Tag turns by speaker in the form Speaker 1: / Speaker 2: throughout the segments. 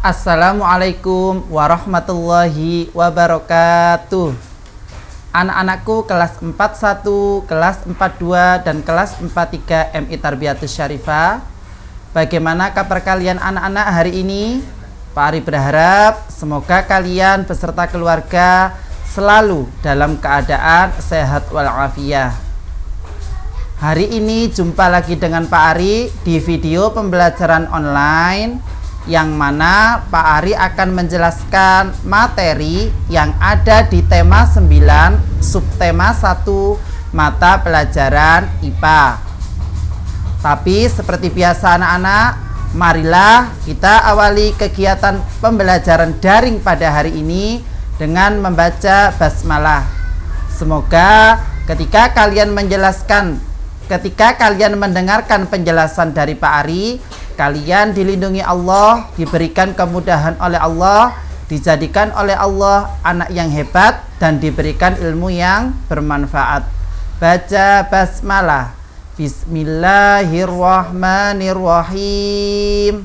Speaker 1: Assalamualaikum warahmatullahi wabarakatuh. Anak-anakku kelas 41, kelas 42, dan kelas 43 MI Tarbiyatus Syarifah. Bagaimana kabar kalian anak-anak hari ini? Pak Ari berharap semoga kalian beserta keluarga selalu dalam keadaan sehat walafiat. Hari ini jumpa lagi dengan Pak Ari di video pembelajaran online, yang mana Pak Ari akan menjelaskan materi yang ada di tema 9 subtema 1 mata pelajaran IPA. Tapi seperti biasa anak-anak, marilah kita awali kegiatan pembelajaran daring pada hari ini dengan membaca basmalah. Semoga ketika kalian mendengarkan penjelasan dari Pak Ari, kalian dilindungi Allah, diberikan kemudahan oleh Allah, dijadikan oleh Allah anak yang hebat, dan diberikan ilmu yang bermanfaat. Baca basmalah. Bismillahirrahmanirrahim.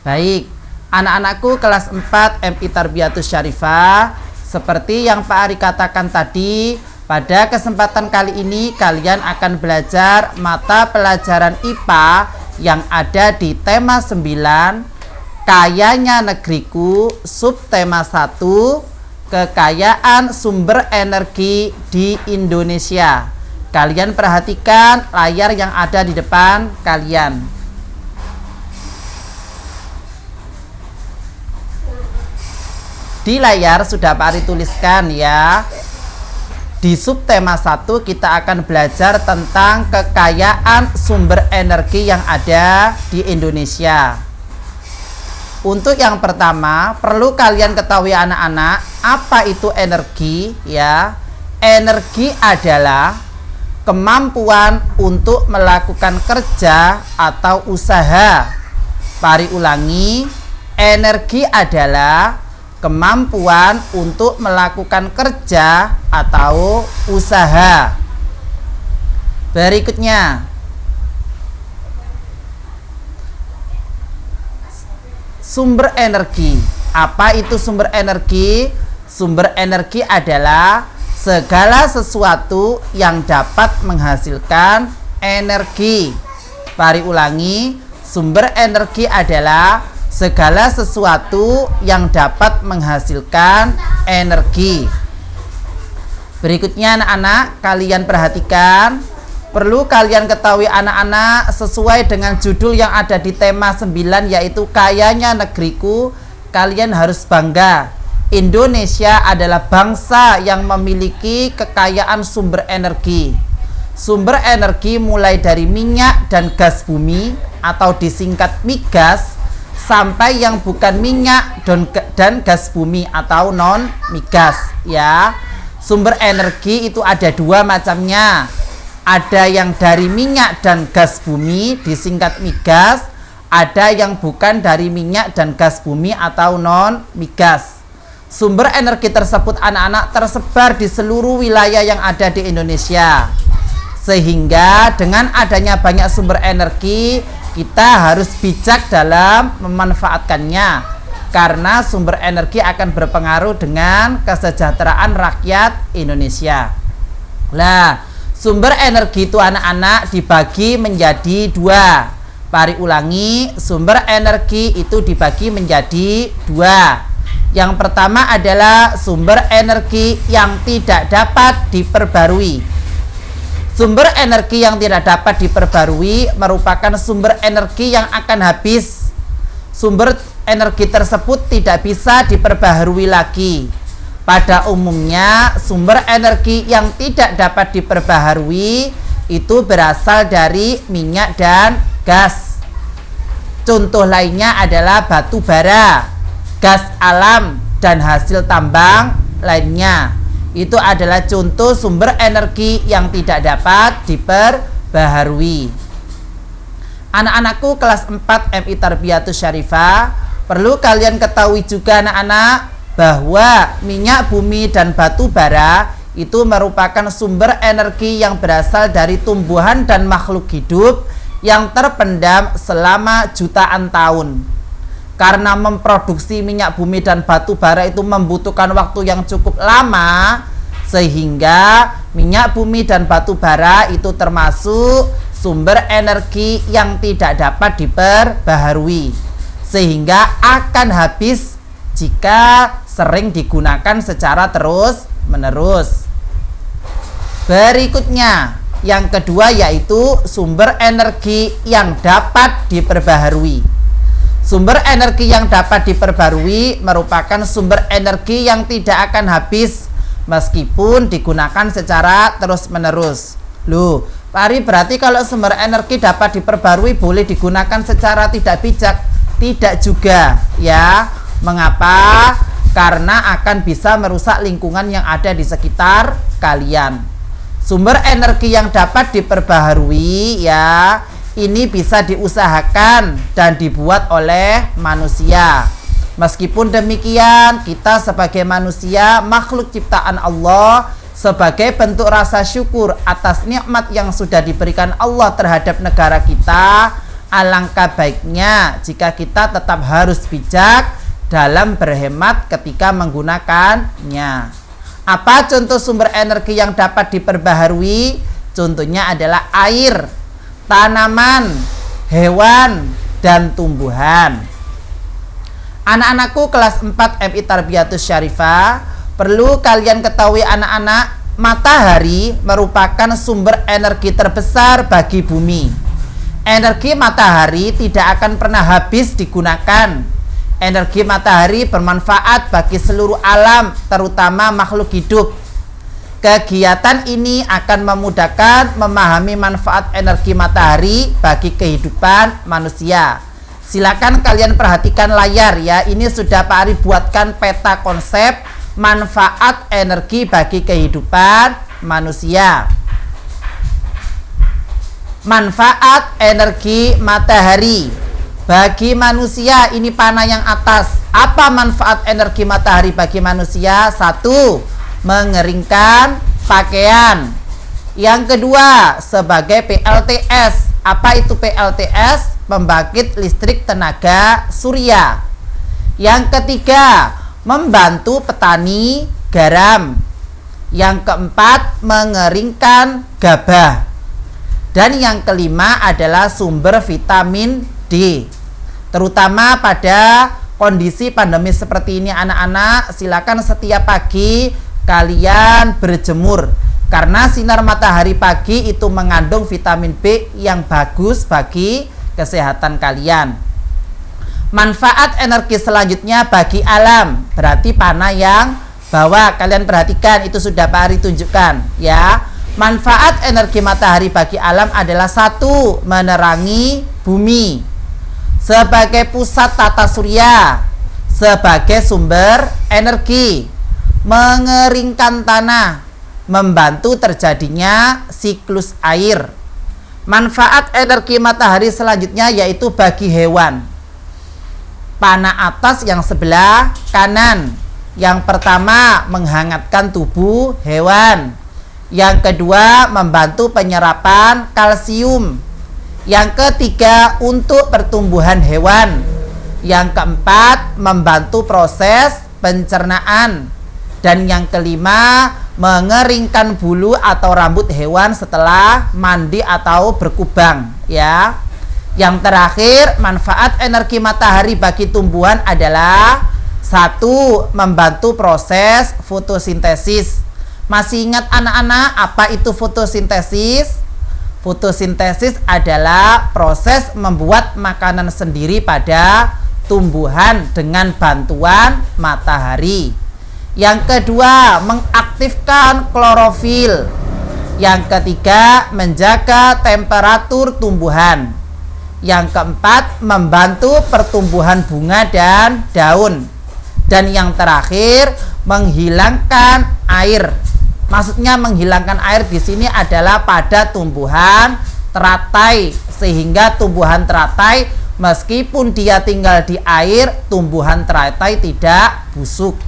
Speaker 1: Baik, anak-anakku kelas 4 MI Tarbiyatus Syarifah, seperti yang Pak Ari katakan tadi, pada kesempatan kali ini kalian akan belajar mata pelajaran IPA yang ada di tema 9, Kayanya Negeriku, subtema 1, Kekayaan Sumber Energi di Indonesia. Kalian perhatikan layar yang ada di depan kalian. Di layar sudah Pak Ari tuliskan ya. Di subtema 1 kita akan belajar tentang kekayaan sumber energi yang ada di Indonesia. Untuk yang pertama, perlu kalian ketahui anak-anak, apa itu energi ya? Energi adalah kemampuan untuk melakukan kerja atau usaha. Mari ulangi, energi adalah kemampuan untuk melakukan kerja atau usaha. Berikutnya, sumber energi. Apa itu sumber energi? Sumber energi adalah segala sesuatu yang dapat menghasilkan energi. Mari ulangi, sumber energi adalah segala sesuatu yang dapat menghasilkan energi. Berikutnya anak-anak, kalian perhatikan. Perlu kalian ketahui anak-anak, sesuai dengan judul yang ada di tema 9, yaitu Kayanya Negeriku, kalian harus bangga. Indonesia adalah bangsa yang memiliki kekayaan sumber energi. Sumber energi mulai dari minyak dan gas bumi atau disingkat migas, sampai yang bukan minyak dan gas bumi atau non migas ya. Sumber energi itu ada dua macamnya. Ada yang dari minyak dan gas bumi disingkat migas, ada yang bukan dari minyak dan gas bumi atau non migas. Sumber energi tersebut anak-anak tersebar di seluruh wilayah yang ada di Indonesia. Sehingga dengan adanya banyak sumber energi, kita harus bijak dalam memanfaatkannya, karena sumber energi akan berpengaruh dengan kesejahteraan rakyat Indonesia. Nah, sumber energi itu anak-anak dibagi menjadi dua. Mari ulangi, sumber energi itu dibagi menjadi dua. Yang pertama adalah sumber energi yang tidak dapat diperbarui. Sumber energi yang tidak dapat diperbarui merupakan sumber energi yang akan habis. Sumber energi tersebut tidak bisa diperbaharui lagi. Pada umumnya, sumber energi yang tidak dapat diperbaharui itu berasal dari minyak dan gas. Contoh lainnya adalah batu bara, gas alam, dan hasil tambang lainnya. Itu adalah contoh sumber energi yang tidak dapat diperbaharui. Anak-anakku kelas 4 MI Tarbiyatus Syarifah, perlu kalian ketahui juga anak-anak, bahwa minyak bumi dan batu bara itu merupakan sumber energi yang berasal dari tumbuhan dan makhluk hidup yang terpendam selama jutaan tahun. karena memproduksi minyak bumi dan batu bara itu membutuhkan waktu yang cukup lama, sehingga minyak bumi dan batu bara itu termasuk sumber energi yang tidak dapat diperbaharui, sehingga akan habis jika sering digunakan secara terus menerus. Berikutnya, yang kedua yaitu sumber energi yang dapat diperbaharui. Sumber energi yang dapat diperbarui merupakan sumber energi yang tidak akan habis meskipun digunakan secara terus-menerus. Loh, Pak Ari, berarti kalau sumber energi dapat diperbarui boleh digunakan secara tidak bijak? Tidak juga, ya. Mengapa? Karena akan bisa merusak lingkungan yang ada di sekitar kalian. Sumber energi yang dapat diperbaharui, ya, ini bisa diusahakan dan dibuat oleh manusia. Meskipun demikian, kita sebagai manusia, makhluk ciptaan Allah, sebagai bentuk rasa syukur atas nikmat yang sudah diberikan Allah terhadap negara kita, alangkah baiknya jika kita tetap harus bijak dalam berhemat ketika menggunakannya. Apa contoh sumber energi yang dapat diperbaharui? Contohnya adalah air, tanaman, hewan, dan tumbuhan. Anak-anakku kelas 4 MI Tarbiyatus Syarifah, perlu kalian ketahui anak-anak, matahari merupakan sumber energi terbesar bagi bumi. Energi matahari tidak akan pernah habis digunakan. Energi matahari bermanfaat bagi seluruh alam, terutama makhluk hidup. Kegiatan ini akan memudahkan memahami manfaat energi matahari bagi kehidupan manusia. Silakan kalian perhatikan layar, ya. Ini sudah Pak Ari buatkan peta konsep manfaat energi bagi kehidupan manusia. Manfaat energi matahari bagi manusia, ini panah yang atas. Apa manfaat energi matahari bagi manusia? 1. Mengeringkan pakaian. Yang kedua, sebagai PLTS. Apa itu PLTS? Pembangkit listrik tenaga surya. Yang ketiga, membantu petani garam. Yang keempat, mengeringkan gabah. Dan yang kelima adalah sumber vitamin D. Terutama pada kondisi pandemi seperti ini, anak-anak, silakan setiap pagi kalian berjemur, karena sinar matahari pagi itu mengandung vitamin B yang bagus bagi kesehatan kalian. Manfaat energi selanjutnya bagi alam, berarti panah yang bawah, kalian perhatikan, itu sudah Pak Ari tunjukkan, ya. Manfaat energi matahari bagi alam adalah 1. Menerangi bumi sebagai pusat tata surya, sebagai sumber energi, mengeringkan tanah, membantu terjadinya siklus air. Manfaat energi matahari selanjutnya yaitu bagi hewan. Panah atas yang sebelah kanan. Yang pertama, menghangatkan tubuh hewan. Yang kedua, membantu penyerapan kalsium. Yang ketiga, untuk pertumbuhan hewan. Yang keempat, membantu proses pencernaan. Dan yang kelima, mengeringkan bulu atau rambut hewan setelah mandi atau berkubang, ya. Yang terakhir, manfaat energi matahari bagi tumbuhan adalah 1. Membantu proses fotosintesis. Masih ingat anak-anak apa itu fotosintesis? Fotosintesis adalah proses membuat makanan sendiri pada tumbuhan dengan bantuan matahari. Yang kedua, mengaktifkan klorofil. Yang ketiga, menjaga temperatur tumbuhan. Yang keempat, membantu pertumbuhan bunga dan daun. Dan yang terakhir, menghilangkan air. Maksudnya menghilangkan air di sini adalah pada tumbuhan teratai, sehingga tumbuhan teratai meskipun dia tinggal di air, tumbuhan teratai tidak busuk.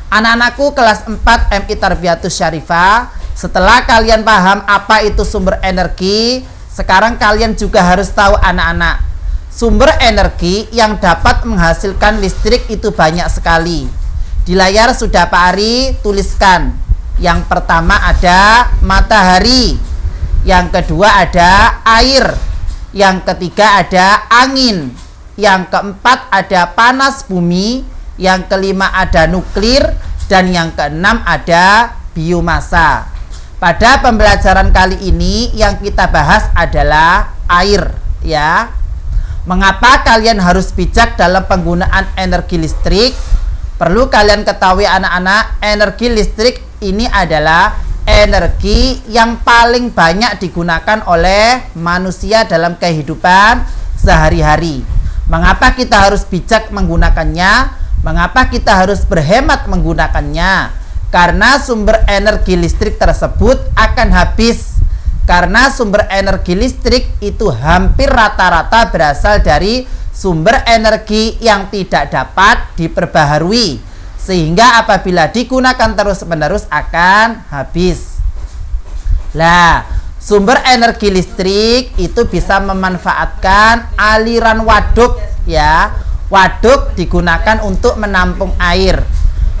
Speaker 1: Anak-anakku kelas 4 MI Tarbiyatus Syarifah, setelah kalian paham apa itu sumber energi, sekarang kalian juga harus tahu anak-anak, Sumber energi yang dapat menghasilkan listrik itu banyak sekali. Di layar sudah Pak Ari tuliskan. Yang pertama ada matahari, yang kedua ada air, yang ketiga ada angin, yang keempat ada panas bumi, yang kelima ada nuklir, dan yang keenam ada biomasa. Pada pembelajaran kali ini yang kita bahas adalah air, ya. Mengapa kalian harus bijak dalam penggunaan energi listrik? Perlu kalian ketahui anak-anak, energi listrik ini adalah energi yang paling banyak digunakan oleh manusia dalam kehidupan sehari-hari. Mengapa kita harus bijak menggunakannya? Mengapa kita harus berhemat menggunakannya? Karena sumber energi listrik tersebut akan habis. Karena sumber energi listrik itu hampir rata-rata berasal dari sumber energi yang tidak dapat diperbaharui, sehingga apabila digunakan terus-menerus akan habis. Lah, sumber energi listrik itu bisa memanfaatkan aliran waduk, ya. Waduk digunakan untuk menampung air.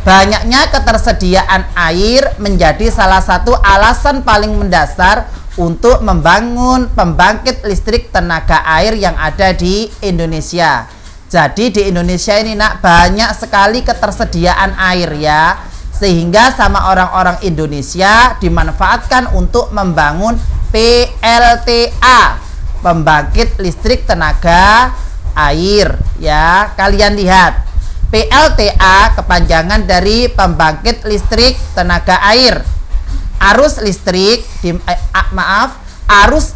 Speaker 1: Banyaknya ketersediaan air menjadi salah satu alasan paling mendasar untuk membangun pembangkit listrik tenaga air yang ada di Indonesia. Jadi di Indonesia ini nak banyak sekali ketersediaan air, ya. Sehingga sama orang-orang Indonesia dimanfaatkan untuk membangun PLTA, pembangkit listrik tenaga air, ya. Kalian lihat, PLTA kepanjangan dari pembangkit listrik tenaga air. Arus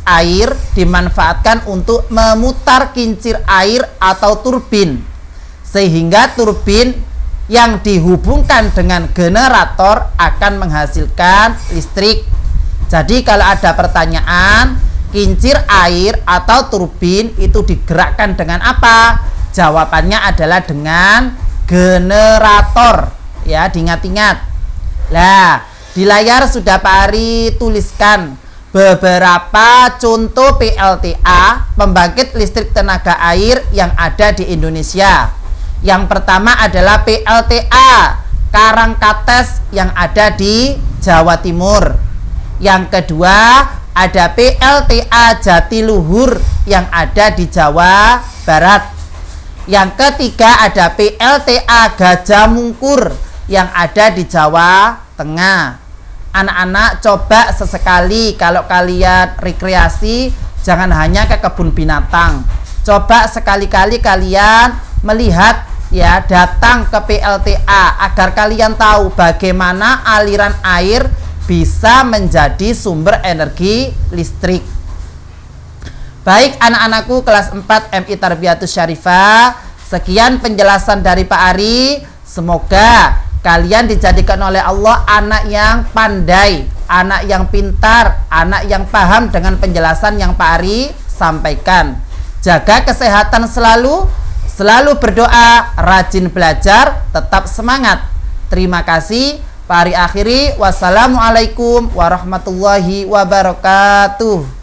Speaker 1: air dimanfaatkan untuk memutar kincir air atau turbin, sehingga turbin yang dihubungkan dengan generator akan menghasilkan listrik. Jadi kalau ada pertanyaan, kincir air atau turbin itu digerakkan dengan apa? Jawabannya adalah dengan generator, ya, diingat-ingat. Lah, di layar sudah Pak Ari tuliskan beberapa contoh PLTA, pembangkit listrik tenaga air yang ada di Indonesia. Yang pertama adalah PLTA Karangkates yang ada di Jawa Timur. Yang kedua ada PLTA Jatiluhur yang ada di Jawa Barat. Yang ketiga ada PLTA Gajah Mungkur yang ada di Jawa Tengah. Anak-anak coba sesekali kalau kalian rekreasi jangan hanya ke kebun binatang. Coba sekali-kali kalian melihat, ya, datang ke PLTA agar kalian tahu bagaimana aliran air bisa menjadi sumber energi listrik. Baik anak-anakku kelas 4 MI Tarbiyatus Syarifah, sekian penjelasan dari Pak Ari. Semoga kalian dijadikan oleh Allah anak yang pandai, anak yang pintar, anak yang paham dengan penjelasan yang Pak Ari sampaikan. Jaga kesehatan selalu berdoa, rajin belajar, tetap semangat. Terima kasih. Pak Ari akhiri. Wassalamualaikum warahmatullahi wabarakatuh.